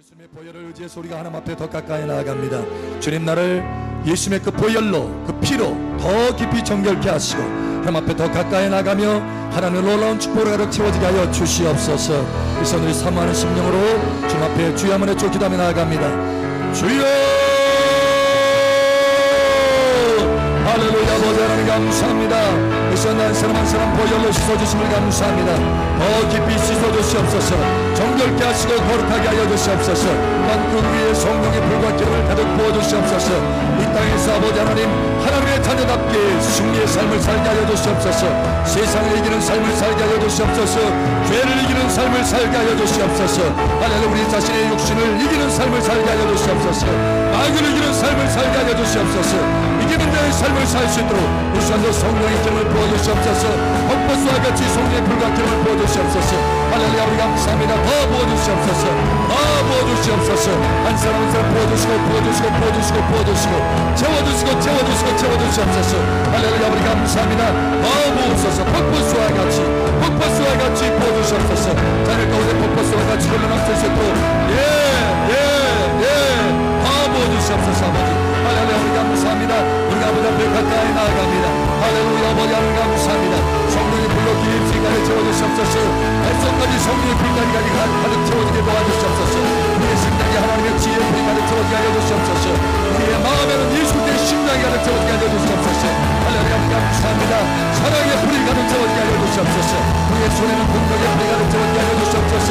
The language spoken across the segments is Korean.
예수님의 보혈을 의지해서 우리가 하나님 앞에 더 가까이 나아갑니다. 주님, 나를 예수님의 그 보혈로, 그 피로 더 깊이 정결케 하시고 하나님 앞에 더 가까이 나가며 하나님의 놀라운 축복으로 가득 채워지게 하여 주시옵소서. 이 손을 사모하는 심령으로 주님 앞에 주여 한번 외쳐 기도하며 나아갑니다. 주여, 할렐루야. 아버지 하나님 감사합니다. 이 시간 한 사람 한 사람 보혈로 씻어주심을 감사합니다. 더 깊이 씻어주시옵소서. 정결케 하시고 거룩하게 하여 주시옵소서. 또한 그 위에 성령의 불과 기름을 가득 부어주시옵소서. 이 땅에서 아버지 하나님, 하나님의 자녀답게 승리의 삶을 살게 하여 주시옵소서. 세상을 이기는 삶을 살게 하여 주시옵소서. 죄를 이기는 삶을 살게 하여 주시옵소서. 하나님, 우리 자신의 육신을 이기는 삶을 살게 하여 주시옵소서. 마귀를 이기는 삶을 살게 하여 주시옵소서. 이기는 자의 삶을 살 수 있도록 이 시간도 성령의 기름을 부어주시옵소서. 헛버스와 같이 성령의 불과 기름을 부어주시옵소서. 할렐루야. 우리 감사합니다. 더 부어주시옵소서. 더 부어주시옵소서. 한 사람 한 사람 부어주시고 부어주시고 부어주시고 부어주시고 채워주시고 채워주시고 채워주시옵소서. 할렐루야. 우리 감사합니다. 더 부으소서. 헛버스와 같이 헛버스와 같이 부어주시옵소서. 자녀 가운데 헛버스와 같이 흘러넘칠 수 있도록 더 부어주시옵소서. 아버지 할렐루야. 우리 감사합니다. 우리가 아버지 앞에 가까이 나아갑니다. 할렐루야. 아버지 하나님 감사합니다. 성령의 불로 깊이 가득 채워주시옵소서. 뱃속까지 성령의 불까지 가득 채워지게 도와주시옵소서. 우리의 심장에 하나님의 지혜의 불이 가득 채워지게 하여 주시옵소서. 우리의 마음에는 예수의 심장이 가득 채워지게 하여 주시옵소서. 할렐루야. 감사합니다. 사랑의 불이 가득 채워지게 하여 주시옵소서. 우리의 손에는 공덕의 불이 가득 채워지게 하여 주시옵소서.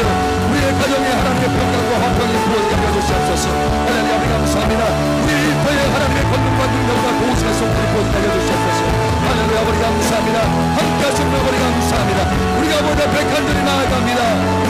우리의 가정에 하나님의 평강과 화평이 부어지게 하여 주시옵소서. 할렐루야. 감사합니다. 우리 일터에 하나님의 권능과 능력과 도우심의 손길이 부어지게 하여 주시옵소서. 할렐루야. 아버지 감사합니다. 함께 하신 아버지 감사합니다. 우리가 아버지 앞에 간절히 나아갑니다.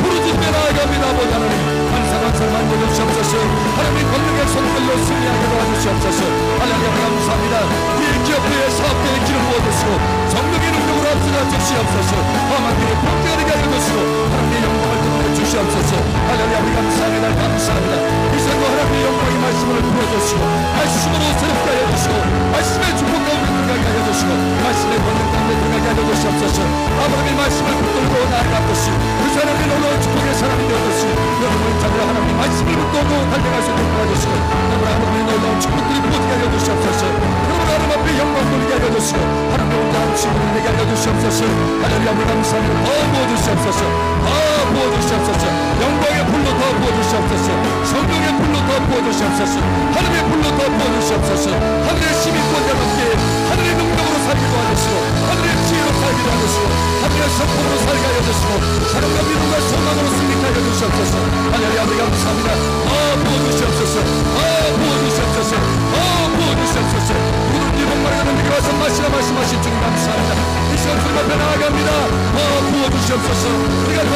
부르짖며 나아갑니다. 아버지 하나님, 한 사람 한 사람 만져주시옵소서. 하나님의 권능의 손길로 승리하게 도와주시옵소서. 할렐루야. 감사합니다. 우리 기업부의 사업대에 기름 부어주시고 성령의 능력으로 앞서가 주시옵소서. 험한길에 복되게 하여 주시고 하나님의 영광을 드러내 주시옵소서. 할렐루야. 우리 감사합니다. 감사합니다. 이 시간도 하나님의 영광의 말씀을 부어주시고 말씀으로 새롭게 하여 주시고 말씀의 축복 가운데 들어가게 하여 주시고 말씀의 권능 가운데 들어가게 하여 주시옵소서. 아버지의 말씀을 붙들고 나아갔듯이 그 사람이 놀라운 축복의 사람이 되었듯이 여러분의 자녀 하나님의 말씀을 붙들고 달려갈 수 있도록 도와주시고 여러분 하나님의 놀라운 축복들이 부어지게 하여 주시옵소서. 여러분 하나님 앞에 영광 돌리게 하여 주시고 하나님의 온전한 친구를 되게 하여 주시옵소서. 할렐루야. 우리 감사합니다. 더 부어주시옵소서. 더 부어주시옵소서. 영광의 불로 더 부어주시옵소서. 성령의 불로 더 부어주시옵소서. 하늘의 불로 더 부어주시옵소서. 하늘의 시민권과 함께 하늘의 능력으로 살게 도와주시고 하늘의 지혜로 살게 도와주시고 하늘의 성품으로 살게 하여 주시고 사랑과 믿음과 소망으로 승리케 하여 주시옵소서. 할렐루야. 우리 감사합니다. 더 부어주시옵소서. 더 부어주시옵소서. 더 부어주시옵소서. 누구든지 목마르다는 내게 와서 마시라 말씀하신 주님 감사합니다. 이 시간 주님 앞에 나아갑니다. 더 부어주시옵소서. 우리가 더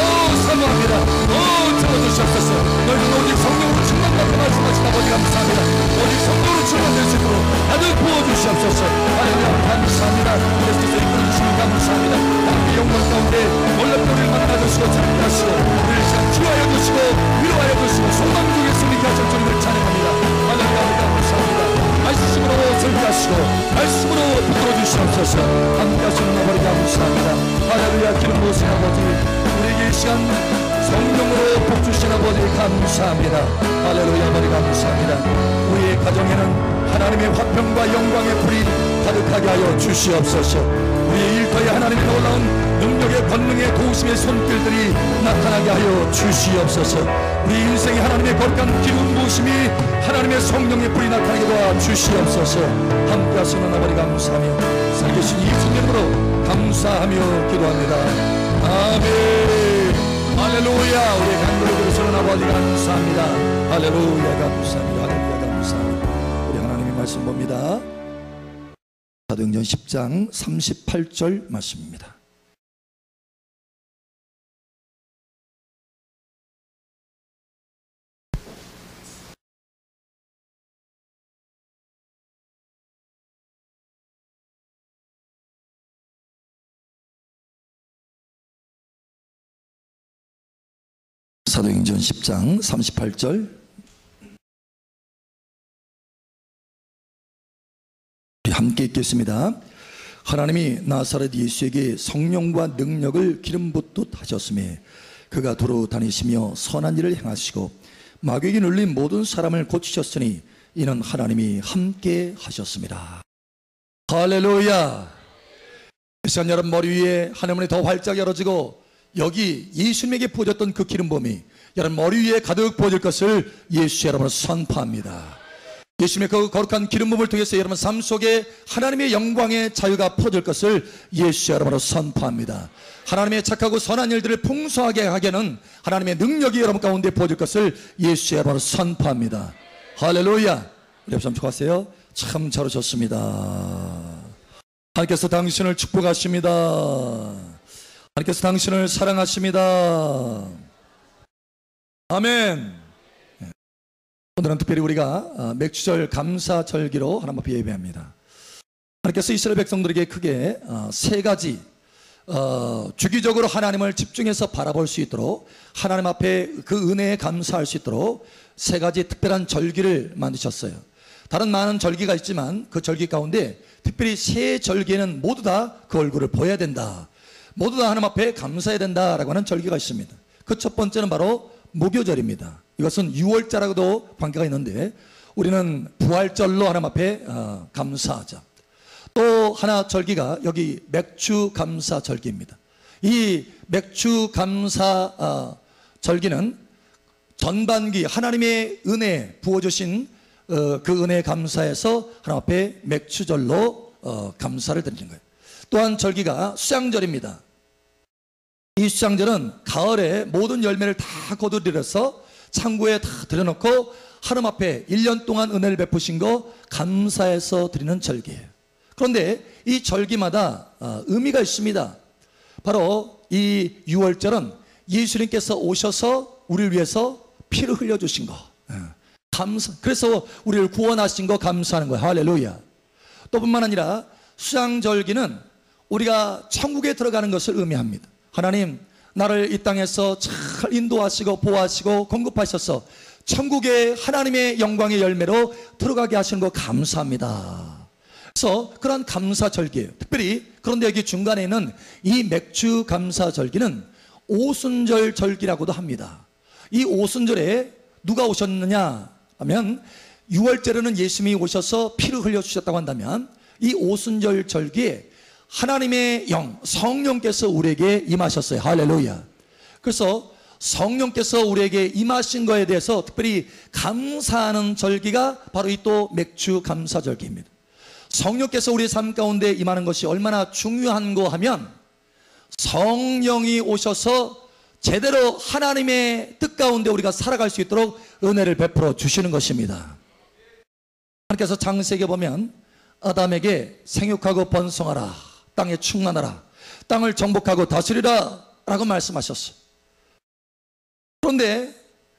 사모합니다. 더 채워주시옵소서. 너희는 오직 성령으로 충만받고 말씀하신 아버지 감사합니다. 오직 성령으로 충만될 수 있도록 다들 부어주시옵소서. 할렐루야. 감사합니다. 예수께서 이끌어주시면 감사합니다. 하나님의 영광 가운데 놀랍게 우리를 만나주시고 자유케 하시고 우리를 시간 치유하여 주시고 위로하여 주시고 소망 중에 승리케 하실 주님을 찬양합니다. 할렐루야. 감사합니다. 말씀으로 설교하시고 말씀으로 붙들어 주시옵소서. 함께 하시는 아버지 감사합니다. 할렐루야. 기름 부으신 아버지, 우리에게 이 시간 성령으로 복 주신 아버지 감사합니다. 할렐루야. 아버지 감사합니다. 우리의 가정에는 하나님의 화평과 영광의 불이 가득하게 하여 주시옵소서. 우리의 일터에 하나님의 놀라운 능력의 권능의 도우심의 손길들이 나타나게 하여 주시옵소서. 우리 인생에 하나님의 거룩한 기름 부으심이 하나님의 성령의 불이 나타나게 도와 주시옵소서. 함께 하시는 아버지 감사하며 살계신 예수 이름으로 감사하며 기도합니다. 아멘. 할렐루야. 우리의 간구를 들으시는 아버지 감사합니다. 할렐루야. 감사합니다. 할렐루야. 감사합니다. 우리 하나님의 말씀 봅니다. 사도행전 10장 38절 말씀입니다. 사도행전 10장 38절 우리 함께 읽겠습니다. 하나님이 나사렛 예수에게 성령과 능력을 기름 붓듯 하셨으며 그가 도로 다니시며 선한 일을 행하시고 마귀에게 눌린 모든 사람을 고치셨으니 이는 하나님이 함께 하셨습니다. 할렐루야. 이 시간 여러분 머리 위에 하늘문이 더 활짝 열어지고 여기 예수님에게 부어졌던 그 기름부음이 여러분 머리 위에 가득 부어질 것을 예수 여러분을 선포합니다. 예수님의 그 거룩한 기름부음을 통해서 여러분 삶 속에 하나님의 영광의 자유가 퍼질 것을 예수 여러분으로 선포합니다. 하나님의 착하고 선한 일들을 풍성하게 하게는 하나님의 능력이 여러분 가운데 부어질 것을 예수 여러분으로 선포합니다. 할렐루야. 우리 옆 사람 좋았어요? 참 잘 오셨습니다. 하나님께서 당신을 축복하십니다. 하나님께서 당신을 사랑하십니다. 아멘. 오늘은 특별히 우리가 맥주절 감사절기로 하나님 앞에 예배합니다. 하나님께서 이스라엘 백성들에게 크게 세 가지 주기적으로 하나님을 집중해서 바라볼 수 있도록 하나님 앞에 그 은혜에 감사할 수 있도록 세 가지 특별한 절기를 만드셨어요. 다른 많은 절기가 있지만 그 절기 가운데 특별히 세 절기에는 모두 다 그 얼굴을 보여야 된다. 모두 다 하나님 앞에 감사해야 된다라고 하는 절기가 있습니다. 그 첫 번째는 바로 무교절입니다. 이것은 6월자라고도 관계가 있는데 우리는 부활절로 하나님 앞에 감사하자. 또 하나 절기가 여기 맥주 감사 절기입니다. 이 맥주 감사 절기는 전반기 하나님의 은혜 부어주신 그 은혜 감사해서 하나님 앞에 맥주절로 감사를 드리는 거예요. 또한 절기가 수양절입니다. 이 수양절은 가을에 모든 열매를 다 거두들여서 창고에 다 들여놓고 하나님 앞에 1년 동안 은혜를 베푸신 거 감사해서 드리는 절기예요. 그런데 이 절기마다 의미가 있습니다. 바로 이 6월절은 예수님께서 오셔서 우리를 위해서 피를 흘려주신 거 감사. 그래서 우리를 구원하신 거 감사하는 거예요. 할렐루야. 또 뿐만 아니라 수양절기는 우리가 천국에 들어가는 것을 의미합니다. 하나님 나를 이 땅에서 잘 인도하시고 보호하시고 공급하셔서 천국의 하나님의 영광의 열매로 들어가게 하시는 거 감사합니다. 그래서 그런 감사절기예요. 특별히 그런데 여기 중간에 있는 이 맥주 감사절기는 오순절 절기라고도 합니다. 이 오순절에 누가 오셨느냐 하면 6월절에는 예수님이 오셔서 피를 흘려주셨다고 한다면 이 오순절 절기에 하나님의 영 성령께서 우리에게 임하셨어요. 할렐루야. 그래서 성령께서 우리에게 임하신 거에 대해서 특별히 감사하는 절기가 바로 이 또 맥주 감사절기입니다. 성령께서 우리의 삶 가운데 임하는 것이 얼마나 중요한가 하면 성령이 오셔서 제대로 하나님의 뜻 가운데 우리가 살아갈 수 있도록 은혜를 베풀어 주시는 것입니다. 하나님께서 창세기에 보면 아담에게 생육하고 번성하라, 땅에 충만하라, 땅을 정복하고 다스리라 라고 말씀하셨어요. 그런데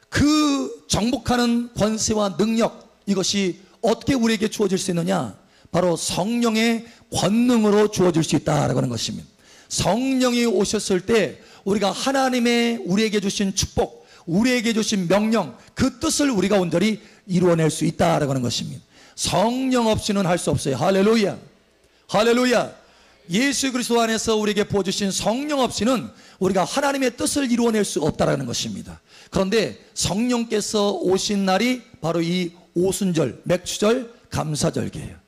그 정복하는 권세와 능력, 이것이 어떻게 우리에게 주어질 수 있느냐? 바로 성령의 권능으로 주어질 수 있다라고 하는 것입니다. 성령이 오셨을 때 우리가 하나님의 우리에게 주신 축복, 우리에게 주신 명령, 그 뜻을 우리가 온전히 이루어낼 수 있다라고 하는 것입니다. 성령 없이는 할 수 없어요. 할렐루야. 할렐루야. 예수 그리스도 안에서 우리에게 부어주신 성령 없이는 우리가 하나님의 뜻을 이루어낼 수 없다라는 것입니다. 그런데 성령께서 오신 날이 바로 이 오순절, 맥주절, 감사절기예요.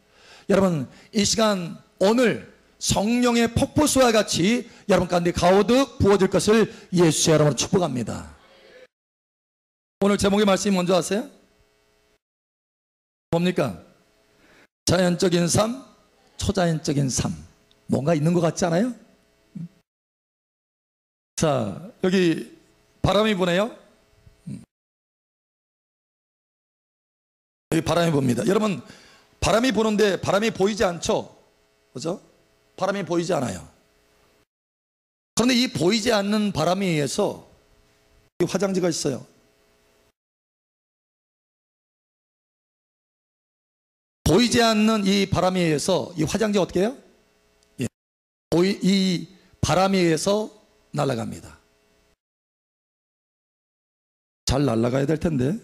여러분 이 시간 오늘 성령의 폭포수와 같이 여러분 가운데 가득 부어질 것을 예수 여러분 축복합니다. 오늘 제목의 말씀이 뭔지 아세요? 뭡니까? 자연적인 삶, 초자연적인 삶. 뭔가 있는 것 같지 않아요? 자, 여기 바람이 부네요. 여기 바람이 붑니다. 여러분 바람이 부는데 바람이 보이지 않죠? 그죠? 바람이 보이지 않아요. 그런데 이 보이지 않는 바람에 의해서 화장지가 있어요. 보이지 않는 이 바람에 의해서 이 화장지 어떻게 해요? 예. 이 바람에 의해서 날아갑니다. 잘 날아가야 될 텐데.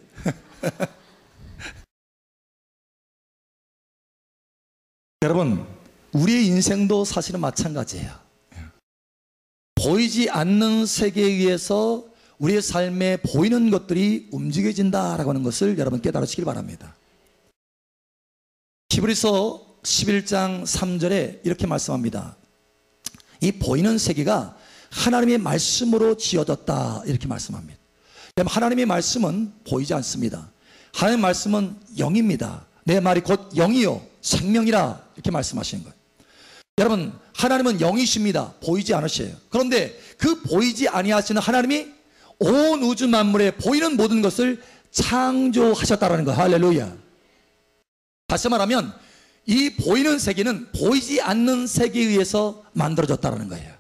여러분 우리의 인생도 사실은 마찬가지예요. 보이지 않는 세계에 의해서 우리의 삶에 보이는 것들이 움직여진다라고 하는 것을 여러분 깨달으시길 바랍니다. 히브리서 11장 3절에 이렇게 말씀합니다. 이 보이는 세계가 하나님의 말씀으로 지어졌다, 이렇게 말씀합니다. 하나님의 말씀은 보이지 않습니다. 하나님의 말씀은 영입니다. 내 말이 곧 영이요 생명이라, 이렇게 말씀하시는 거예요. 여러분, 하나님은 영이십니다. 보이지 않으셔요. 그런데 그 보이지 아니하시는 하나님이 온 우주 만물에 보이는 모든 것을 창조하셨다는 거예요. 할렐루야. 다시 말하면 이 보이는 세계는 보이지 않는 세계에 의해서 만들어졌다는 거예요.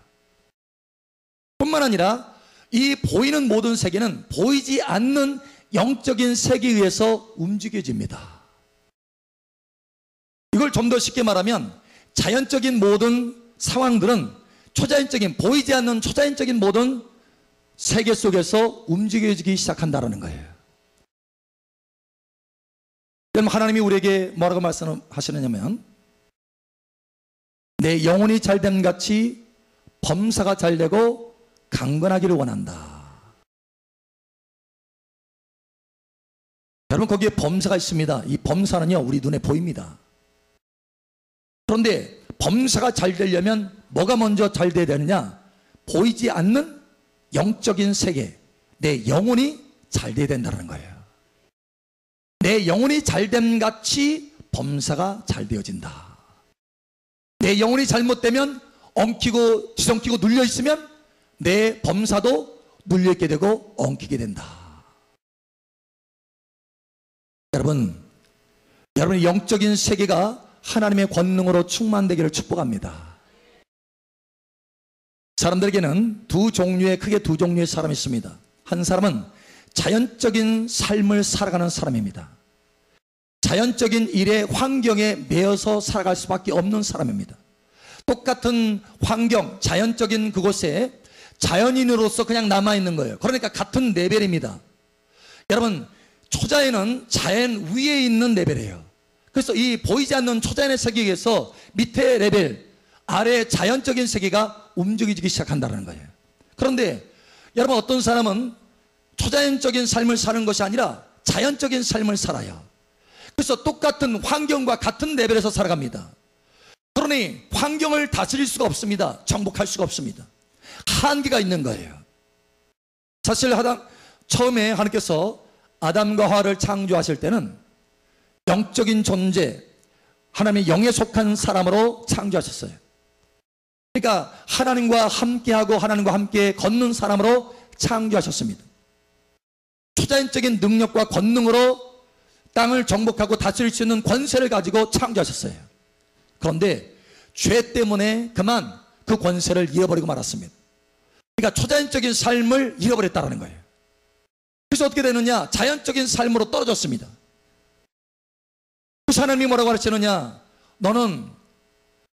뿐만 아니라 이 보이는 모든 세계는 보이지 않는 영적인 세계에 의해서 움직여집니다. 이걸 좀 더 쉽게 말하면 자연적인 모든 상황들은 초자연적인, 보이지 않는 초자연적인 모든 세계 속에서 움직여지기 시작한다는 거예요. 여러분, 하나님이 우리에게 뭐라고 말씀하시느냐면 내 영혼이 잘됨 같이 범사가 잘되고 강건하기를 원한다. 여러분, 거기에 범사가 있습니다. 이 범사는요, 우리 눈에 보입니다. 그런데 범사가 잘 되려면 뭐가 먼저 잘 돼야 되느냐? 보이지 않는 영적인 세계, 내 영혼이 잘 돼야 된다는 거예요. 내 영혼이 잘됨 같이 범사가 잘 되어진다. 내 영혼이 잘못되면 엉키고 뒤엉키고 눌려있으면 내 범사도 눌려있게 되고 엉키게 된다. 여러분의 영적인 세계가 하나님의 권능으로 충만되기를 축복합니다. 사람들에게는 크게 두 종류의 사람이 있습니다. 한 사람은 자연적인 삶을 살아가는 사람입니다. 자연적인 일에 환경에 매여서 살아갈 수밖에 없는 사람입니다. 똑같은 환경, 자연적인 그곳에 자연인으로서 그냥 남아있는 거예요. 그러니까 같은 레벨입니다. 여러분, 초자연은 자연 위에 있는 레벨이에요. 그래서 이 보이지 않는 초자연의 세계에서 밑에 레벨, 아래 자연적인 세계가 움직이기 시작한다는 거예요. 그런데 여러분, 어떤 사람은 초자연적인 삶을 사는 것이 아니라 자연적인 삶을 살아요. 그래서 똑같은 환경과 같은 레벨에서 살아갑니다. 그러니 환경을 다스릴 수가 없습니다. 정복할 수가 없습니다. 한계가 있는 거예요. 사실 처음에 하나님께서 아담과 하와를 창조하실 때는 영적인 존재, 하나님의 영에 속한 사람으로 창조하셨어요. 그러니까 하나님과 함께하고 하나님과 함께 걷는 사람으로 창조하셨습니다. 초자연적인 능력과 권능으로 땅을 정복하고 다스릴 수 있는 권세를 가지고 창조하셨어요. 그런데 죄 때문에 그만 그 권세를 잃어버리고 말았습니다. 그러니까 초자연적인 삶을 잃어버렸다는 거예요. 그래서 어떻게 되느냐? 자연적인 삶으로 떨어졌습니다. 그래서 하나님이 뭐라고 하시느냐? 너는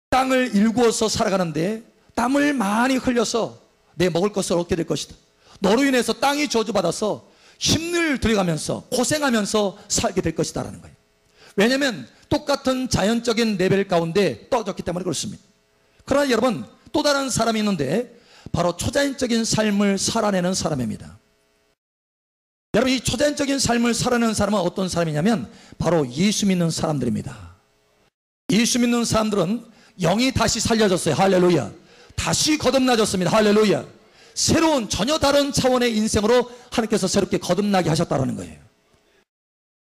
땅을 일구어서 살아가는데 땀을 많이 흘려서 내 먹을 것을 얻게 될 것이다. 너로 인해서 땅이 저주받아서 힘을 들여가면서 고생하면서 살게 될 것이다 라는 거예요. 왜냐하면 똑같은 자연적인 레벨 가운데 떨어졌기 때문에 그렇습니다. 그러나 여러분, 또 다른 사람이 있는데 바로 초자연적인 삶을 살아내는 사람입니다. 여러분, 이 초자연적인 삶을 살아내는 사람은 어떤 사람이냐면 바로 예수 믿는 사람들입니다. 예수 믿는 사람들은 영이 다시 살려졌어요. 할렐루야. 다시 거듭나졌습니다. 할렐루야. 새로운 전혀 다른 차원의 인생으로 하나님께서 새롭게 거듭나게 하셨다는 거예요.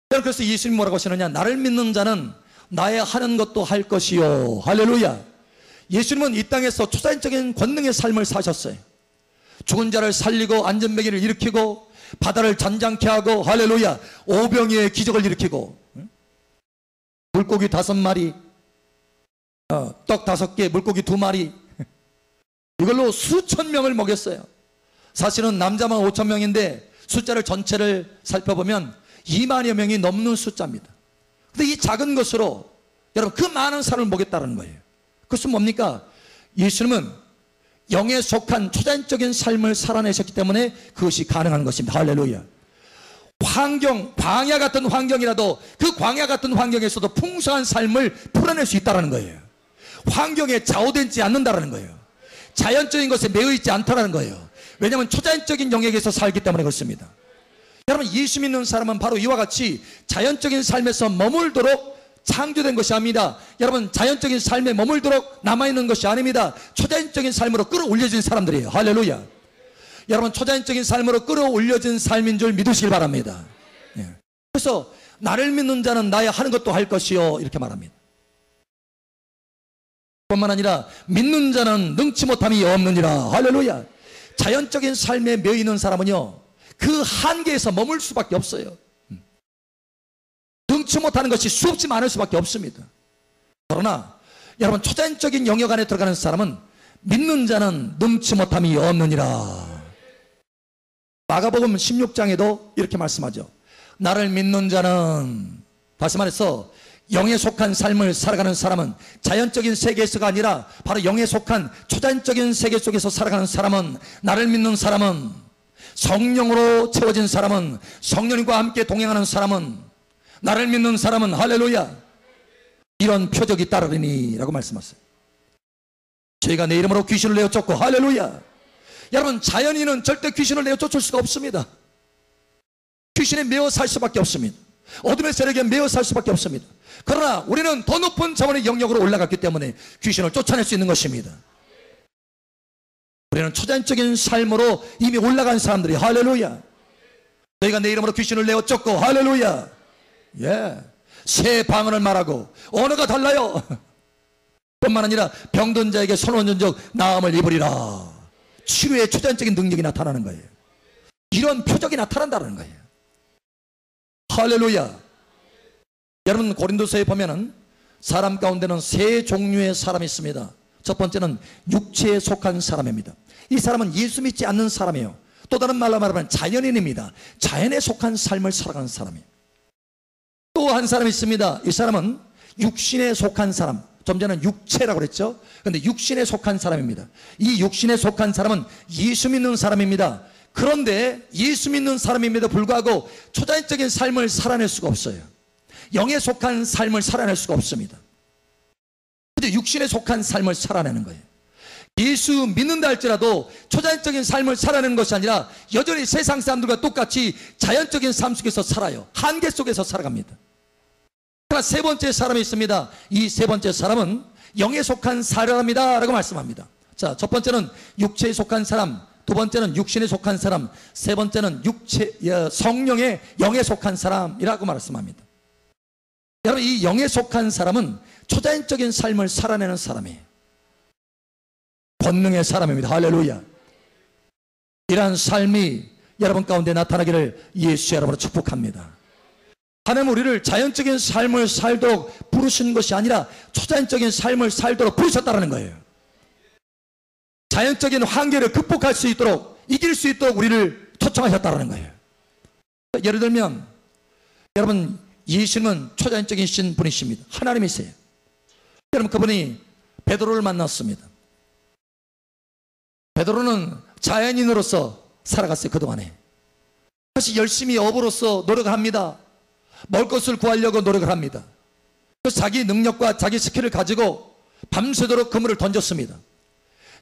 그래서 예수님이 뭐라고 하시느냐? 나를 믿는 자는 나의 하는 것도 할 것이요. 할렐루야. 예수님은 이 땅에서 초자연적인 권능의 삶을 사셨어요. 죽은 자를 살리고 안전뱅이를 일으키고 바다를 잔잔케 하고, 할렐루야, 오병이의 기적을 일으키고, 물고기 5마리, 떡 5개, 물고기 2마리, 이걸로 수천 명을 먹였어요. 사실은 남자만 5천 명인데 숫자를 전체를 살펴보면 2만여 명이 넘는 숫자입니다. 근데 이 작은 것으로 여러분 그 많은 사람을 먹였다는 거예요. 그것은 뭡니까? 예수님은 영에 속한 초자연적인 삶을 살아내셨기 때문에 그것이 가능한 것입니다. 할렐루야. 광야 같은 환경이라도 그 광야 같은 환경에서도 풍성한 삶을 풀어낼 수 있다는 거예요. 환경에 좌우되지 않는다는 거예요. 자연적인 것에 매여 있지 않다는 거예요. 왜냐하면 초자연적인 영역에서 살기 때문에 그렇습니다. 여러분, 예수 믿는 사람은 바로 이와 같이 자연적인 삶에서 머물도록 창조된 것이 아닙니다. 여러분, 자연적인 삶에 머물도록 남아있는 것이 아닙니다. 초자연적인 삶으로 끌어올려진 사람들이에요. 할렐루야. 여러분, 초자연적인 삶으로 끌어올려진 삶인 줄 믿으시길 바랍니다. 예. 그래서 나를 믿는 자는 나의 하는 것도 할 것이요, 이렇게 말합니다. 뿐만 아니라 믿는 자는 능치 못함이 없느니라. 할렐루야. 자연적인 삶에 매여 있는 사람은요, 그 한계에서 머물 수밖에 없어요. 능치 못하는 것이 수없이 많을 수밖에 없습니다. 그러나 여러분, 초자연적인 영역 안에 들어가는 사람은 믿는 자는 능치 못함이 없느니라. 마가복음 16장에도 이렇게 말씀하죠. 나를 믿는 자는, 다시 말해서 영에 속한 삶을 살아가는 사람은, 자연적인 세계에서가 아니라 바로 영에 속한 초자연적인 세계 속에서 살아가는 사람은, 나를 믿는 사람은, 성령으로 채워진 사람은, 성령님과 함께 동행하는 사람은, 나를 믿는 사람은, 할렐루야, 이런 표적이 따르리니 라고 말씀하셨어요. 저희가 내 이름으로 귀신을 내어 쫓고, 할렐루야. 여러분, 자연인은 절대 귀신을 내어 쫓을 수가 없습니다. 귀신에 매어 살 수밖에 없습니다. 어둠의 세력에 매어 살 수밖에 없습니다. 그러나 우리는 더 높은 차원의 영역으로 올라갔기 때문에 귀신을 쫓아낼 수 있는 것입니다. 우리는 초자연적인 삶으로 이미 올라간 사람들이, 할렐루야. 너희가 내 이름으로 귀신을 내어 쫓고, 할렐루야. 예. 새 방언을 말하고, 언어가 달라요. 뿐만 아니라 병든 자에게 선원전적 나음을 입으리라. 치료의 초자연적인 능력이 나타나는 거예요. 이런 표적이 나타난다는 거예요. 할렐루야. 여러분, 고린도서에 보면은 사람 가운데는 세 종류의 사람이 있습니다. 첫 번째는 육체에 속한 사람입니다. 이 사람은 예수 믿지 않는 사람이에요. 또 다른 말로 말하면 자연인입니다. 자연에 속한 삶을 살아가는 사람이에요. 또 한 사람이 있습니다. 이 사람은 육신에 속한 사람, 좀 전에는 육체라고 그랬죠. 그런데 육신에 속한 사람입니다. 이 육신에 속한 사람은 예수 믿는 사람입니다. 그런데 예수 믿는 사람임에도 불구하고 초자연적인 삶을 살아낼 수가 없어요. 영에 속한 삶을 살아낼 수가 없습니다. 근데 육신에 속한 삶을 살아내는 거예요. 예수 믿는다 할지라도 초자연적인 삶을 살아내는 것이 아니라 여전히 세상 사람들과 똑같이 자연적인 삶 속에서 살아요. 한계 속에서 살아갑니다. 그러나 세 번째 사람이 있습니다. 이 세 번째 사람은 영에 속한 사람이다 라고 말씀합니다. 자, 첫 번째는 육체에 속한 사람, 두 번째는 육신에 속한 사람, 세 번째는 성령의 영에 속한 사람이라고 말씀합니다. 여러분, 이 영에 속한 사람은 초자연적인 삶을 살아내는 사람이에요. 권능의 사람입니다. 할렐루야. 이러한 삶이 여러분 가운데 나타나기를 예수의 이름으로 축복합니다. 하나님은 우리를 자연적인 삶을 살도록 부르신 것이 아니라 초자연적인 삶을 살도록 부르셨다는 거예요. 자연적인 한계를 극복할 수 있도록, 이길 수 있도록 우리를 초청하셨다는 거예요. 예를 들면 여러분, 예수님은 초자연적인 신 분이십니다. 하나님이세요. 여러분, 그분이 베드로를 만났습니다. 베드로는 자연인으로서 살아갔어요. 그동안에 다시 열심히 어부로서 노력을 합니다. 먹을 것을 구하려고 노력을 합니다. 그래서 자기 능력과 자기 스킬을 가지고 밤새도록 그물을 던졌습니다.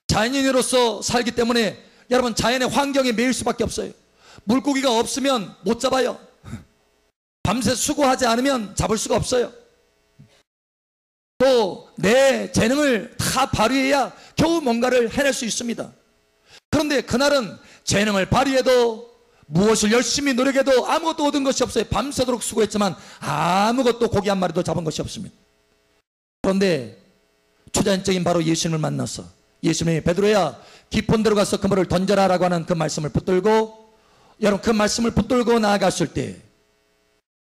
자연인으로서 살기 때문에 여러분, 자연의 환경에 매일 수밖에 없어요. 물고기가 없으면 못 잡아요. 밤새 수고하지 않으면 잡을 수가 없어요. 또 내 재능을 다 발휘해야 겨우 뭔가를 해낼 수 있습니다. 그런데 그날은 재능을 발휘해도 무엇을 열심히 노력해도 아무것도 얻은 것이 없어요. 밤새도록 수고했지만 아무것도 고기 한 마리도 잡은 것이 없습니다. 그런데 초자연적인 바로 예수님을 만나서 예수님이 베드로야, 깊은 데로 가서 그물을 던져라 라고 하는 그 말씀을 붙들고, 여러분, 그 말씀을 붙들고 나아갔을 때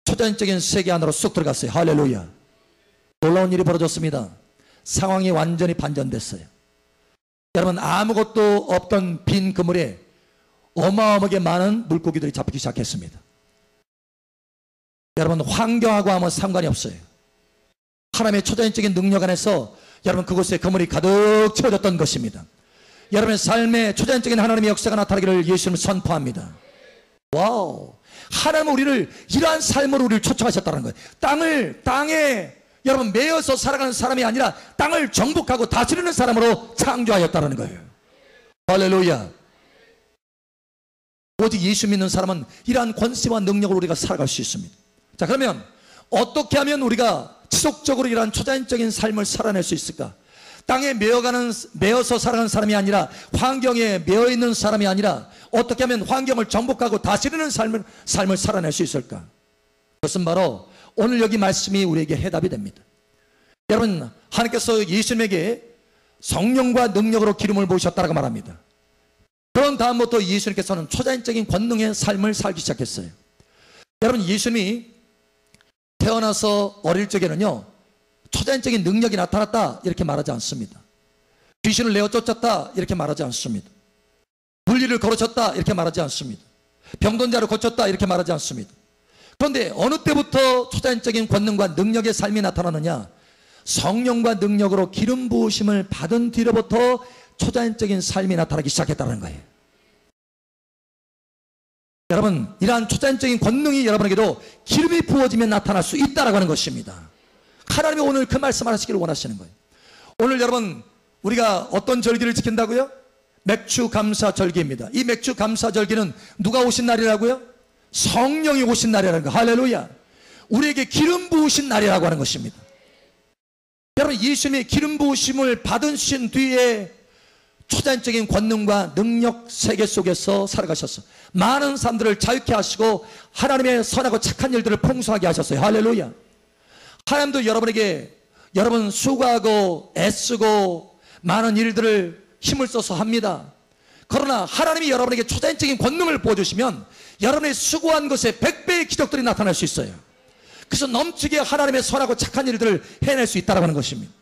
초자연적인 세계 안으로 쑥 들어갔어요. 할렐루야. 놀라운 일이 벌어졌습니다. 상황이 완전히 반전됐어요. 여러분, 아무것도 없던 빈 그물에 어마어마하게 많은 물고기들이 잡히기 시작했습니다. 여러분, 환경하고 아무 상관이 없어요. 하나님의 초자연적인 능력 안에서 여러분, 그곳에 그물이 가득 채워졌던 것입니다. 여러분의 삶에 초자연적인 하나님의 역사가 나타나기를 예수님을 선포합니다. 와우! 하나님은 우리를 이러한 삶으로 우리를 초청하셨다는 거예요. 땅에 여러분 매여서 살아가는 사람이 아니라 땅을 정복하고 다스리는 사람으로 창조하였다는 거예요. 할렐루야. 오직 예수 믿는 사람은 이러한 권세와 능력으로 우리가 살아갈 수 있습니다. 자, 그러면 어떻게 하면 우리가 지속적으로 이러한 초자연적인 삶을 살아낼 수 있을까? 땅에 매어서 살아가는 사람이 아니라, 환경에 매어 있는 사람이 아니라, 어떻게 하면 환경을 정복하고 다스리는 삶을 살아낼 수 있을까? 그것은 바로 오늘 여기 말씀이 우리에게 해답이 됩니다. 여러분, 하나님께서 예수님에게 성령과 능력으로 기름을 부으셨다고 말합니다. 그런 다음부터 예수님께서는 초자연적인 권능의 삶을 살기 시작했어요. 여러분, 예수님이 태어나서 어릴 적에는요, 초자연적인 능력이 나타났다 이렇게 말하지 않습니다. 귀신을 내어 쫓았다 이렇게 말하지 않습니다. 물리를 걸어쳤다 이렇게 말하지 않습니다. 병든 자를 고쳤다 이렇게 말하지 않습니다. 그런데 어느 때부터 초자연적인 권능과 능력의 삶이 나타나느냐? 성령과 능력으로 기름 부으심을 받은 뒤로부터 초자연적인 삶이 나타나기 시작했다는 거예요. 여러분, 이러한 초자연적인 권능이 여러분에게도 기름이 부어지면 나타날 수 있다라고 하는 것입니다. 하나님이 오늘 그 말씀을 하시기를 원하시는 거예요. 오늘 여러분, 우리가 어떤 절기를 지킨다고요? 맥주감사절기입니다. 이 맥주감사절기는 누가 오신 날이라고요? 성령이 오신 날이라는 거. 할렐루야. 우리에게 기름 부으신 날이라고 하는 것입니다. 여러분, 예수님의 기름 부으심을 받으신 뒤에 초자연적인 권능과 능력 세계 속에서 살아가셨어. 많은 사람들을 자유케 하시고 하나님의 선하고 착한 일들을 풍성하게 하셨어요. 할렐루야. 하나님도 여러분에게 여러분 수고하고 애쓰고 많은 일들을 힘을 써서 합니다. 그러나 하나님이 여러분에게 초자연적인 권능을 부어주시면 여러분의 수고한 것에 100배의 기적들이 나타날 수 있어요. 그래서 넘치게 하나님의 선하고 착한 일들을 해낼 수 있다는 것입니다.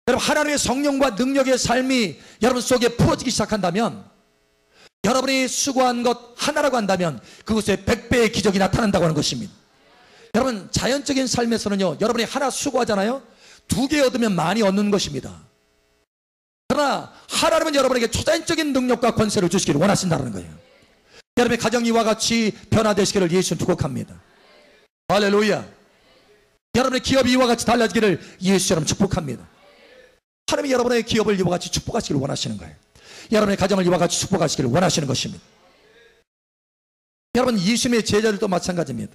여러분, 하나님의 성령과 능력의 삶이 여러분 속에 부어지기 시작한다면, 여러분이 수고한 것 하나라고 한다면 그것에 100배의 기적이 나타난다고 하는 것입니다. 여러분, 자연적인 삶에서는요, 여러분이 하나 수고하잖아요. 2개 얻으면 많이 얻는 것입니다. 그러나 하나님은 여러분에게 초자연적인 능력과 권세를 주시기를 원하신다는 거예요. 여러분의 가정이 이와 같이 변화되시기를 예수님 축복합니다. 할렐루야. 여러분의 기업이 이와 같이 달라지기를 예수 여러분 축복합니다. 하나님이 여러분의 기업을 이와 같이 축복하시기를 원하시는 거예요. 여러분의 가정을 이와 같이 축복하시기를 원하시는 것입니다. 여러분, 예수님의 제자들도 마찬가지입니다.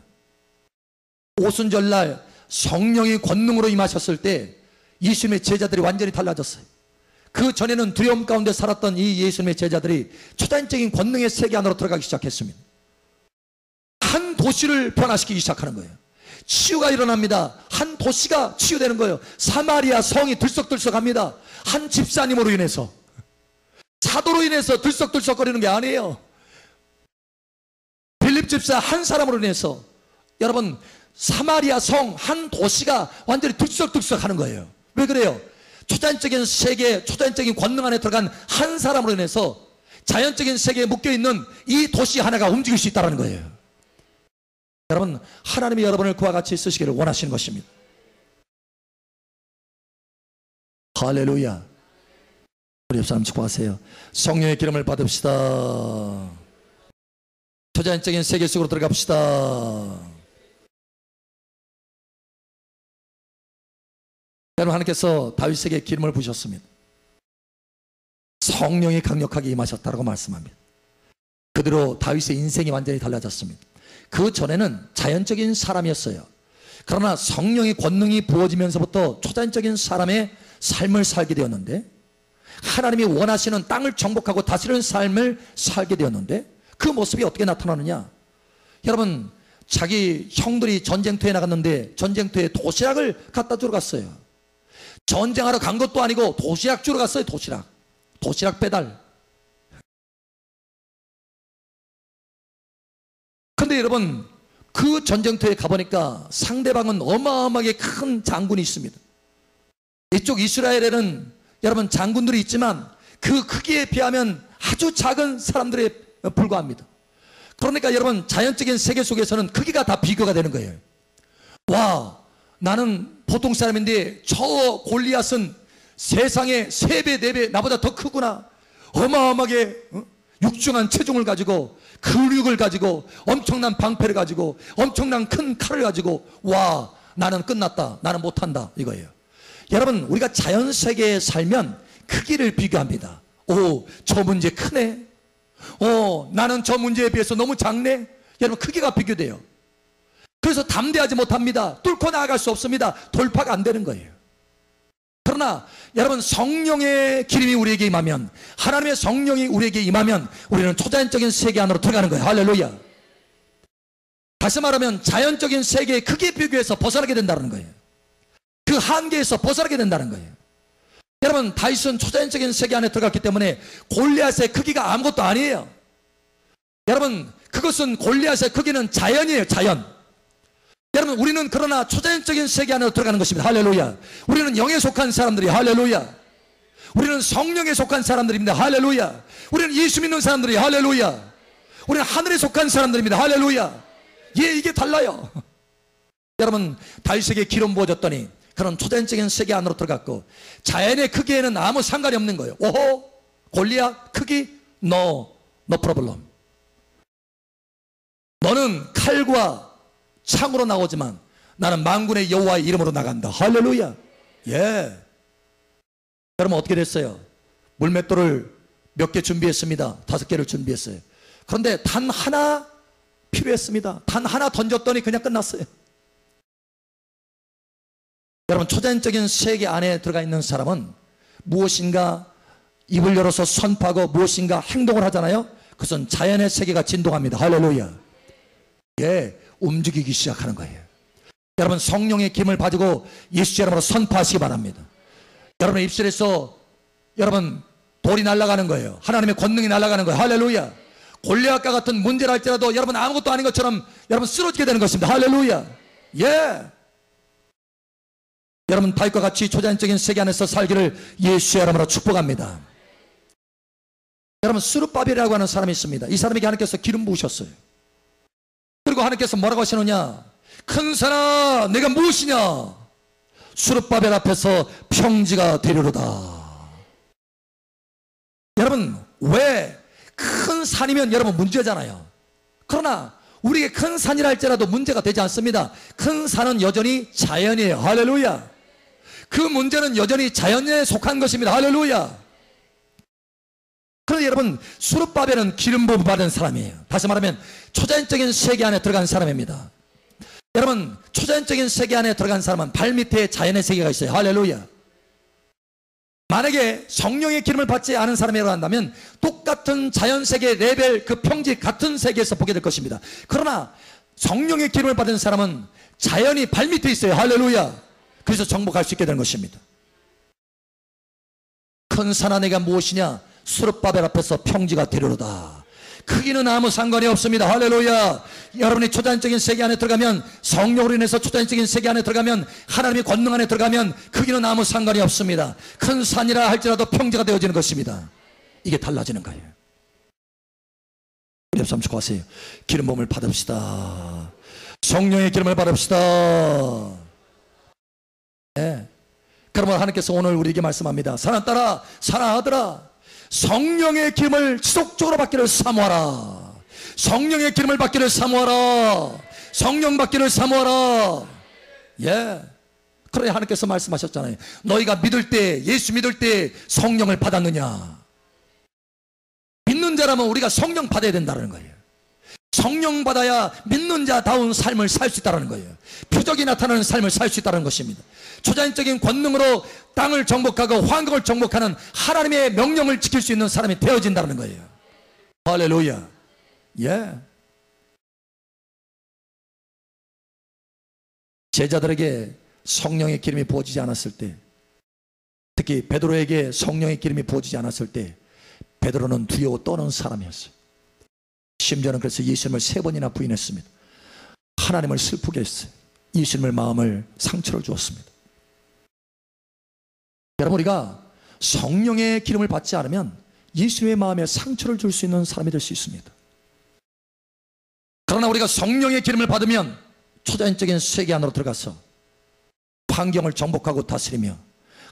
오순절날 성령의 권능으로 임하셨을 때 예수님의 제자들이 완전히 달라졌어요. 그 전에는 두려움 가운데 살았던 이 예수님의 제자들이 초자연적인 권능의 세계 안으로 들어가기 시작했습니다. 한 도시를 변화시키기 시작하는 거예요. 치유가 일어납니다. 한 도시가 치유되는 거예요. 사마리아 성이 들썩들썩합니다. 한 집사님으로 인해서, 사도로 인해서 들썩들썩거리는 게 아니에요. 빌립 집사 한 사람으로 인해서 여러분, 사마리아 성 한 도시가 완전히 들썩들썩하는 거예요. 왜 그래요? 초자연적인 세계, 초자연적인 권능 안에 들어간 한 사람으로 인해서 자연적인 세계에 묶여있는 이 도시 하나가 움직일 수 있다는 거예요. 여러분, 하나님이 여러분을 그와 같이 쓰시기를 원하시는 것입니다. 할렐루야. 우리 옆 사람 축복하세요. 성령의 기름을 받읍시다. 초자연적인 세계 속으로 들어갑시다. 여러분, 하나님께서 다윗에게 기름을 부으셨습니다. 성령이 강력하게 임하셨다고 말씀합니다. 그대로 다윗의 인생이 완전히 달라졌습니다. 그 전에는 자연적인 사람이었어요. 그러나 성령의 권능이 부어지면서부터 초자연적인 사람의 삶을 살게 되었는데, 하나님이 원하시는 땅을 정복하고 다스리는 삶을 살게 되었는데, 그 모습이 어떻게 나타나느냐? 여러분, 자기 형들이 전쟁터에 나갔는데 전쟁터에 도시락을 갖다 주러 갔어요. 전쟁하러 간 것도 아니고 도시락 주러 갔어요. 도시락 배달. 근데 여러분, 그 전쟁터에 가보니까 상대방은 어마어마하게 큰 장군이 있습니다. 이쪽 이스라엘에는 여러분 장군들이 있지만 그 크기에 비하면 아주 작은 사람들에 불과합니다. 그러니까 여러분, 자연적인 세계 속에서는 크기가 다 비교가 되는 거예요. 와, 나는 보통 사람인데 저 골리앗은 세상에 3배, 4배 나보다 더 크구나. 어마어마하게 육중한 체중을 가지고, 근육을 가지고, 엄청난 방패를 가지고, 엄청난 큰 칼을 가지고, 와, 나는 끝났다, 나는 못한다, 이거예요. 여러분, 우리가 자연세계에 살면 크기를 비교합니다. 오, 저 문제 크네. 나는 저 문제에 비해서 너무 작네. 여러분, 크기가 비교돼요. 그래서 담대하지 못합니다. 뚫고 나아갈 수 없습니다. 돌파가 안 되는 거예요. 그러나 여러분, 성령의 기름이 우리에게 임하면, 하나님의 성령이 우리에게 임하면 우리는 초자연적인 세계 안으로 들어가는 거예요. 할렐루야. 다시 말하면 자연적인 세계의 크기에 비교해서 벗어나게 된다는 거예요. 그 한계에서 벗어나게 된다는 거예요. 여러분, 다윗은 초자연적인 세계 안에 들어갔기 때문에 골리앗의 크기가 아무것도 아니에요. 여러분, 그것은 골리앗의 크기는 자연이에요. 자연. 여러분, 우리는 그러나 초자연적인 세계 안으로 들어가는 것입니다. 할렐루야. 우리는 영에 속한 사람들이, 할렐루야. 우리는 성령에 속한 사람들입니다. 할렐루야. 우리는 예수 믿는 사람들이, 할렐루야. 우리는 하늘에 속한 사람들입니다. 할렐루야. 예, 이게 달라요. 여러분, 다윗에게 기름 부어졌더니 그런 초자연적인 세계 안으로 들어갔고, 자연의 크기에는 아무 상관이 없는 거예요. 오호, 골리앗 크기? No problem. 너는 칼과 창으로 나오지만 나는 만군의 여호와의 이름으로 나간다. 할렐루야. 예. 여러분, 어떻게 됐어요? 물맷돌을 몇 개 준비했습니다. 5개를 준비했어요. 그런데 단 하나 필요했습니다. 단 하나 던졌더니 그냥 끝났어요. 여러분, 초자연적인 세계 안에 들어가 있는 사람은 무엇인가 입을 열어서 선포하고 무엇인가 행동을 하잖아요. 그것은 자연의 세계가 진동합니다. 할렐루야. 예, 움직이기 시작하는 거예요. 여러분, 성령의 기름을 가지고 예수 이름으로 선포하시기 바랍니다. 여러분의 입술에서 여러분 돌이 날아가는 거예요. 하나님의 권능이 날아가는 거예요. 할렐루야. 골리앗과 같은 문제를 할지라도 여러분 아무것도 아닌 것처럼 여러분 쓰러지게 되는 것입니다. 할렐루야. 예. 여러분, 다윗과 같이 초자연적인 세계 안에서 살기를 예수의 이름으로 축복합니다. 여러분, 스룹바벨이라고 하는 사람이 있습니다. 이 사람에게 하나님께서 기름 부으셨어요. 그리고 하나님께서 뭐라고 하시느냐? 큰 산아, 내가 무엇이냐? 스룹바벨 앞에서 평지가 되리로다. 여러분, 왜 큰 산이면 여러분 문제잖아요. 그러나 우리에게 큰 산이라 할지라도 문제가 되지 않습니다. 큰 산은 여전히 자연이에요. 할렐루야. 그 문제는 여전히 자연에 속한 것입니다. 할렐루야. 그런데 여러분, 스룹바벨은 기름 부음 받은 사람이에요. 다시 말하면 초자연적인 세계 안에 들어간 사람입니다. 여러분, 초자연적인 세계 안에 들어간 사람은 발밑에 자연의 세계가 있어요. 할렐루야. 만약에 성령의 기름을 받지 않은 사람이라고 한다면 똑같은 자연세계 레벨, 그 평지 같은 세계에서 보게 될 것입니다. 그러나 성령의 기름을 받은 사람은 자연이 발밑에 있어요. 할렐루야. 그래서 정복할 수 있게 되는 것입니다. 큰 산아, 내가 무엇이냐? 스룹바벨 앞에서 평지가 되리로다. 크기는 아무 상관이 없습니다. 할렐루야. 여러분이 초자연적인 세계 안에 들어가면, 성령으로 인해서 초자연적인 세계 안에 들어가면, 하나님의 권능 안에 들어가면 크기는 아무 상관이 없습니다. 큰 산이라 할지라도 평지가 되어지는 것입니다. 이게 달라지는 거예요. 우리 한번 축복하세요. 기름 부음을 받읍시다. 성령의 기름을 받읍시다. 네. 그러면 하나님께서 오늘 우리에게 말씀합니다. 사랑 따라, 사랑하더라. 성령의 기름을 지속적으로 받기를 사모하라. 성령의 기름을 받기를 사모하라. 성령 받기를 사모하라. 예. 그러니 하나님께서 말씀하셨잖아요. 너희가 믿을 때, 예수 믿을 때 성령을 받았느냐? 믿는 자라면 우리가 성령 받아야 된다는 거예요. 성령 받아야 믿는 자다운 삶을 살 수 있다는 거예요. 표적이 나타나는 삶을 살 수 있다는 것입니다. 초자연적인 권능으로 땅을 정복하고 환경을 정복하는 하나님의 명령을 지킬 수 있는 사람이 되어진다는 거예요. 할렐루야. 예. 제자들에게 성령의 기름이 부어지지 않았을 때, 특히 베드로에게 성령의 기름이 부어지지 않았을 때 베드로는 두려워 떠는 사람이었어요. 심지어는 그래서 예수님을 3번이나 부인했습니다. 하나님을 슬프게 했어요. 예수님의 마음을 상처를 주었습니다. 여러분, 우리가 성령의 기름을 받지 않으면 예수님의 마음에 상처를 줄 수 있는 사람이 될 수 있습니다. 그러나 우리가 성령의 기름을 받으면 초자연적인 세계 안으로 들어가서 환경을 정복하고 다스리며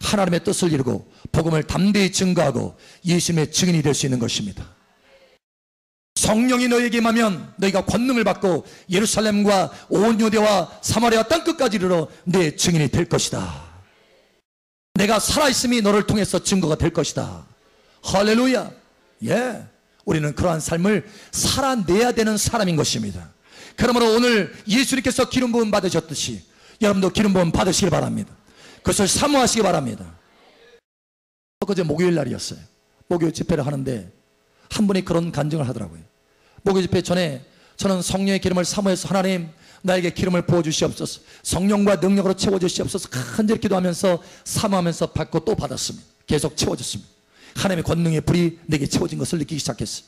하나님의 뜻을 이루고 복음을 담대히 증거하고 예수님의 증인이 될 수 있는 것입니다. 성령이 너에게 임하면 너희가 권능을 받고 예루살렘과 온 유대와 사마리아 땅끝까지 이르러 내 증인이 될 것이다. 내가 살아있음이 너를 통해서 증거가 될 것이다. 할렐루야. 예. 우리는 그러한 삶을 살아내야 되는 사람인 것입니다. 그러므로 오늘 예수님께서 기름 부음 받으셨듯이 여러분도 기름 부음 받으시길 바랍니다. 그것을 사모하시기 바랍니다. 그제 목요일 날이었어요. 목요일 집회를 하는데 한 분이 그런 간증을 하더라고요. 목요일 집회 전에 저는 성령의 기름을 사모해서 하나님 나에게 기름을 부어주시옵소서, 성령과 능력으로 채워주시옵소서 간절히 기도하면서 사모하면서 받고 또 받았습니다. 계속 채워졌습니다. 하나님의 권능의 불이 내게 채워진 것을 느끼기 시작했어요.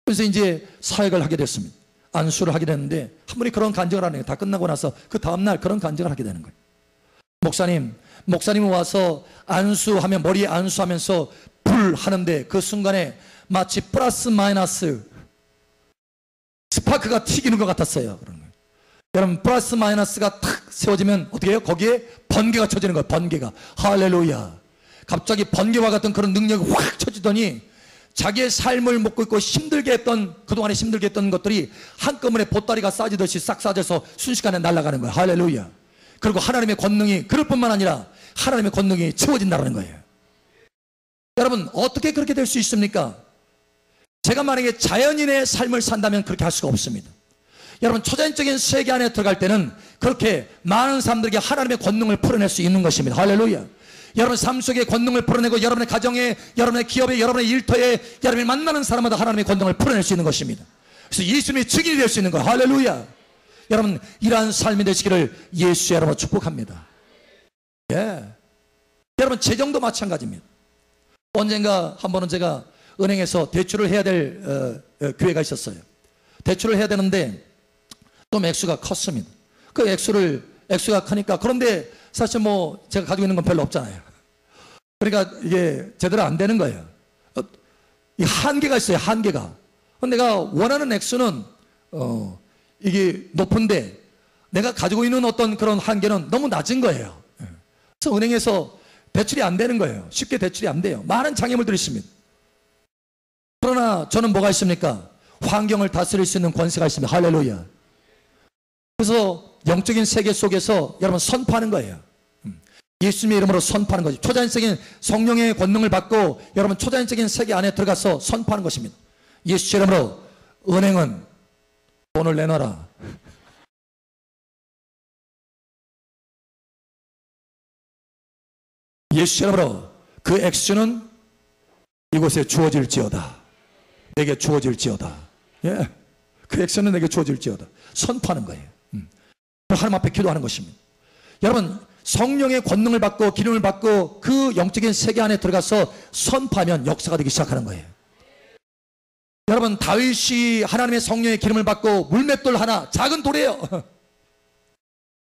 그래서 이제 사역을 하게 됐습니다. 안수를 하게 됐는데 한 분이 그런 간증을 하는 거예요. 다 끝나고 나서 그 다음날 그런 간증을 하게 되는 거예요. 목사님이 와서 안수하면, 머리에 안수하면서 불 하는데 그 순간에 마치 플러스 마이너스 스파크가 튀기는 것 같았어요. 그런 거예요. 여러분, 플러스 마이너스가 탁 세워지면 어떻게 해요? 거기에 번개가 쳐지는 거예요. 번개가. 할렐루야. 갑자기 번개와 같은 그런 능력이 확 쳐지더니 자기의 삶을 먹고 있고 힘들게 했던, 그동안에 힘들게 했던 것들이 한꺼번에 보따리가 싸지듯이 싹 싸져서 순식간에 날아가는 거예요. 할렐루야. 그리고 하나님의 권능이, 그럴 뿐만 아니라 하나님의 권능이 채워진다는 거예요. 여러분, 어떻게 그렇게 될 수 있습니까? 제가 만약에 자연인의 삶을 산다면 그렇게 할 수가 없습니다. 여러분, 초자연적인 세계 안에 들어갈 때는 그렇게 많은 사람들에게 하나님의 권능을 풀어낼 수 있는 것입니다. 할렐루야. 여러분 삶 속에 권능을 풀어내고 여러분의 가정에, 여러분의 기업에, 여러분의 일터에, 여러분이 만나는 사람마다 하나님의 권능을 풀어낼 수 있는 것입니다. 그래서 예수님의 증인이 될 수 있는 거예요. 할렐루야. 여러분, 이러한 삶이 되시기를 예수의 이름으로 축복합니다. 예. 여러분, 재정도 마찬가지입니다. 언젠가 한 번은 제가 은행에서 대출을 해야 될 기회가 있었어요. 대출을 해야 되는데 좀 액수가 컸습니다. 그 액수가 크니까, 그런데 사실 뭐 제가 가지고 있는 건 별로 없잖아요. 그러니까 이게 제대로 안 되는 거예요. 이 한계가 있어요. 한계가. 내가 원하는 액수는 이게 높은데 내가 가지고 있는 어떤 그런 한계는 너무 낮은 거예요. 그래서 은행에서 대출이 안 되는 거예요. 쉽게 대출이 안 돼요. 많은 장애물들이 있습니다. 그러나 저는 뭐가 있습니까? 환경을 다스릴 수 있는 권세가 있습니다. 할렐루야. 그래서 영적인 세계 속에서 여러분 선포하는 거예요. 예수님의 이름으로 선포하는 거죠. 초자연적인 성령의 권능을 받고 여러분 초자연적인 세계 안에 들어가서 선포하는 것입니다. 예수 이름으로 은행은 돈을 내놔라. 예수 이름으로 그 액수는 이곳에 주어질지어다. 내게 주어질지어다. 예, 그 액수는 내게 주어질지어다. 선포하는 거예요. 하나님 앞에 기도하는 것입니다. 여러분, 성령의 권능을 받고 기름을 받고 그 영적인 세계 안에 들어가서 선포하면 역사가 되기 시작하는 거예요. 여러분, 다윗이 하나님의 성령의 기름을 받고 물맷돌 하나, 작은 돌이에요.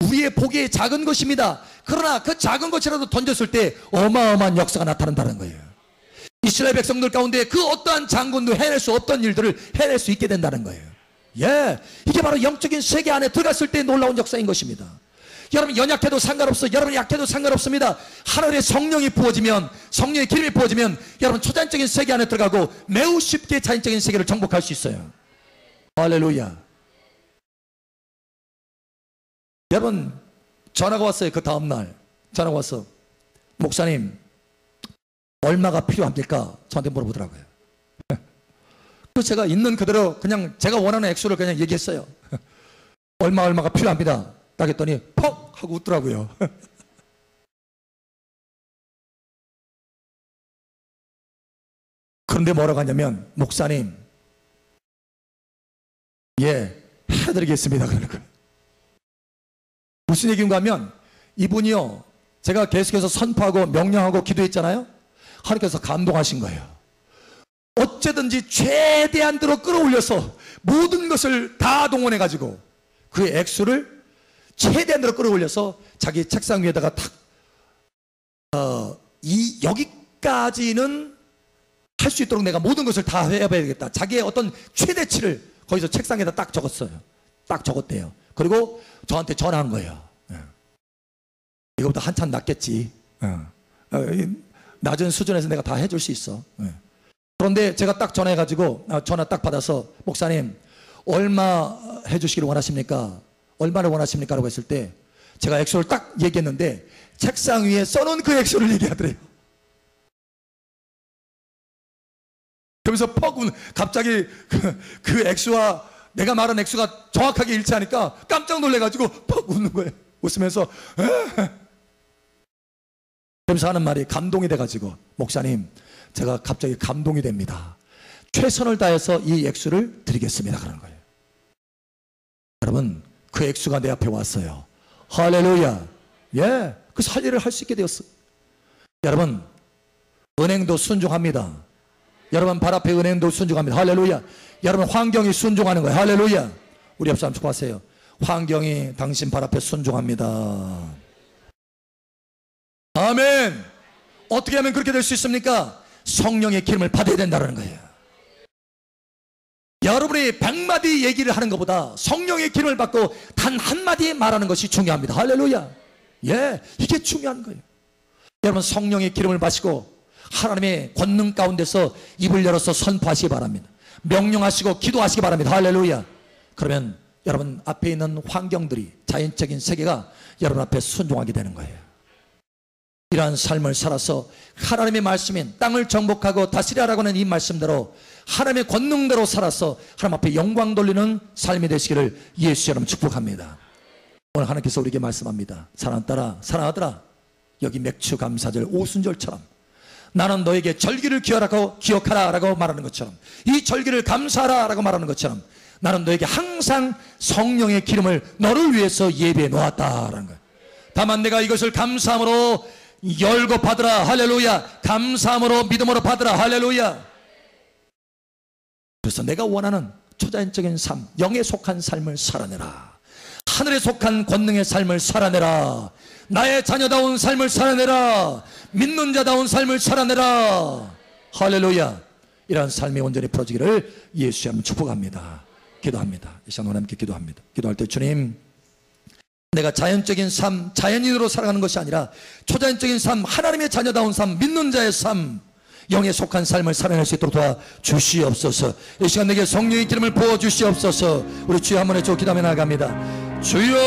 우리의 보기에 작은 것입니다. 그러나 그 작은 것이라도 던졌을 때 어마어마한 역사가 나타난다는 거예요. 이스라엘 백성들 가운데 그 어떠한 장군도 해낼 수 없던 일들을 해낼 수 있게 된다는 거예요. 예, 이게 바로 영적인 세계 안에 들어갔을 때 놀라운 역사인 것입니다. 여러분, 연약해도 상관없어요. 여러분 약해도 상관없습니다. 하나님의 성령이 부어지면, 성령의 기름이 부어지면 여러분 초자연적인 세계 안에 들어가고 매우 쉽게 자연적인 세계를 정복할 수 있어요. 할렐루야. 여러분, 전화가 왔어요. 그 다음날 전화가 와서, 목사님 얼마가 필요합니까? 저한테 물어보더라고요. 그래서 제가 있는 그대로 그냥 제가 원하는 액수를 그냥 얘기했어요. 얼마가 필요합니다. 딱 했더니 퍽 하고 웃더라고요. 그런데 뭐라고 하냐면, 목사님, 예, 해드리겠습니다. 그러는 거예요. 무슨 얘기인가 하면, 이분이요, 제가 계속해서 선포하고 명령하고 기도했잖아요. 하나님께서 감동하신 거예요. 어쨌든지 최대한대로 끌어올려서 모든 것을 다 동원해가지고 그 액수를 최대한대로 끌어올려서 자기 책상 위에다가 탁, 여기까지는 할 수 있도록 내가 모든 것을 다 해봐야겠다. 자기의 어떤 최대치를 거기서 책상에다 딱 적었어요. 딱 적었대요. 그리고 저한테 전화한 거예요. 이거보다 한참 낫겠지. 낮은 수준에서 내가 다 해줄 수 있어. 그런데 제가 딱 전화해가지고, 전화 딱 받아서, 목사님 얼마 해주시기를 원하십니까? 얼마를 원하십니까? 라고 했을 때 제가 액수를 딱 얘기했는데 책상 위에 써놓은 그 액수를 얘기하더래요. 그러면서 갑자기 그 액수와 내가 말한 액수가 정확하게 일치하니까 깜짝 놀래가지고 퍽 웃는 거예요. 웃으면서 그러면서 하는 말이 감동이 돼가지고, 목사님 제가 갑자기 감동이 됩니다. 최선을 다해서 이 액수를 드리겠습니다 그러는 거예요. 여러분, 그 액수가 내 앞에 왔어요. 할렐루야. 예, 그래서 할 일을 할 수 있게 되었어요. 여러분, 은행도 순종합니다. 여러분 발 앞에 은행도 순종합니다. 할렐루야. 여러분 환경이 순종하는 거예요. 할렐루야. 우리 옆 사람 축복하세요. 환경이 당신 발 앞에 순종합니다. 아멘. 어떻게 하면 그렇게 될 수 있습니까? 성령의 기름을 받아야 된다는 거예요. 여러분이 100마디 얘기를 하는 것보다 성령의 기름을 받고 단 한마디 말하는 것이 중요합니다. 할렐루야. 예, 이게 중요한 거예요. 여러분 성령의 기름을 마시고 하나님의 권능 가운데서 입을 열어서 선포하시기 바랍니다. 명령하시고 기도하시기 바랍니다. 할렐루야. 그러면 여러분 앞에 있는 환경들이, 자연적인 세계가 여러분 앞에 순종하게 되는 거예요. 이러한 삶을 살아서 하나님의 말씀인 땅을 정복하고 다스리라고 하는 이 말씀대로 하나님의 권능대로 살아서 하나님 앞에 영광 돌리는 삶이 되시기를 예수 이름으로 축복합니다. 오늘 하나님께서 우리에게 말씀합니다. 사랑하는 사랑하더라, 여기 맥주 감사절 오순절처럼 나는 너에게 절기를 기억하라 라고 말하는 것처럼, 이 절기를 감사하라 라고 말하는 것처럼 나는 너에게 항상 성령의 기름을 너를 위해서 예비해 놓았다라는 거예요. 다만 내가 이것을 감사함으로 열고 받으라. 할렐루야. 감사함으로 믿음으로 받으라. 할렐루야. 그래서 내가 원하는 초자연적인 삶, 영에 속한 삶을 살아내라. 하늘에 속한 권능의 삶을 살아내라. 나의 자녀다운 삶을 살아내라. 믿는 자다운 삶을 살아내라. 할렐루야. 이러한 삶이 온전히 풀어지기를 예수 이름으로 축복합니다. 기도합니다. 이 시간 하나님께 기도합니다. 기도할 때 주님, 내가 자연적인 삶, 자연인으로 살아가는 것이 아니라 초자연적인 삶, 하나님의 자녀다운 삶, 믿는 자의 삶, 영에 속한 삶을 살아낼 수 있도록 도와주시옵소서. 이 시간 내게 성령의 기름을 부어주시옵소서. 우리 주여 한번 해줘 기도하며 나아갑니다. 주여,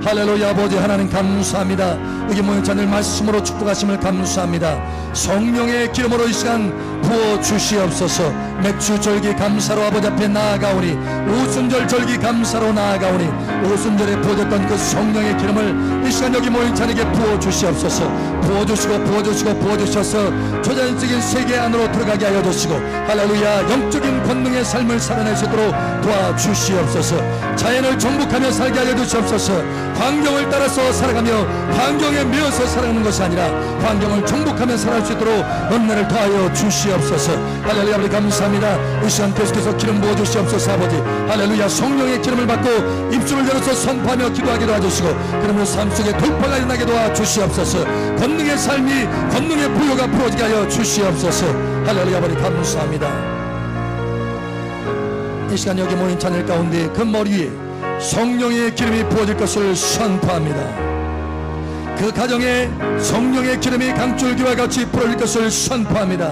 할렐루야. 아버지 하나님 감사합니다. 여기 모인 자들 말씀으로 축복하심을 감사합니다. 성령의 기름으로 이 시간 부어주시옵소서. 맥주 절기 감사로 아버지 앞에 나아가오니, 오순절 절기 감사로 나아가오니, 오순절에 부어졌던 그 성령의 기름을 이 시간 여기 모인 자에게 부어주시옵소서. 부어주셔서 초자연적인 세계 안으로 들어가게 하여 주시고, 할렐루야, 영적인 권능의 삶을 살아낼 수 있도록 도와주시옵소서. 자연을 정복하며 살게 하여 주시옵소서. 환경을 따라서 살아가며 환경에 매여서 살아가는 것이 아니라 환경을 정복하며 살아갈 수 있도록 은혜를 더하여 주시옵소서. 할렐루야. 아버지 감사합니다. 이 시간 계속해서 기름 부어주시옵소서. 아버지 할렐루야. 성령의 기름을 받고 입술을 열어서 선포하며 기도하게 도와주시고, 그러면 삶 속에 돌파가 일어나게 도와주시옵소서. 권능의 삶이, 권능의 부여가 부어지게 하여 주시옵소서. 할렐루야. 아버지 감사합니다. 이 시간 여기 모인 자들 가운데 그 머리 위에 성령의 기름이 부어질 것을 선포합니다. 그 가정에 성령의 기름이 강줄기와 같이 부어질 것을 선포합니다.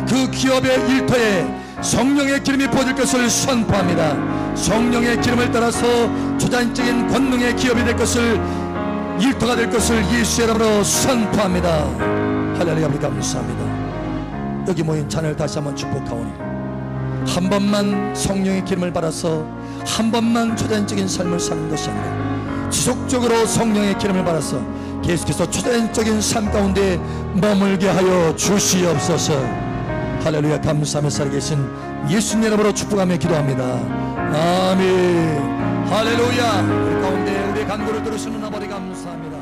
그 기업의 일터에 성령의 기름이 부어질 것을 선포합니다. 성령의 기름을 따라서 초자연적인 권능의 기업이 될 것을, 일터가 될 것을 예수의 이름으로 선포합니다. 할렐루야. 감사합니다. 여기 모인 자녀를 다시 한번 축복하오니, 한 번만 성령의 기름을 받아서 한 번만 초자연적인 삶을 사는 것이 아니라 지속적으로 성령의 기름을 받아서 계속해서 초자연적인 삶 가운데 머물게 하여 주시옵소서. 할렐루야. 감사하며 살아계신 예수님 이름으로 축복하며 기도합니다. 아멘. 할렐루야. 우리 가운데 우리의 간구를 들으시는 아버지 감사합니다.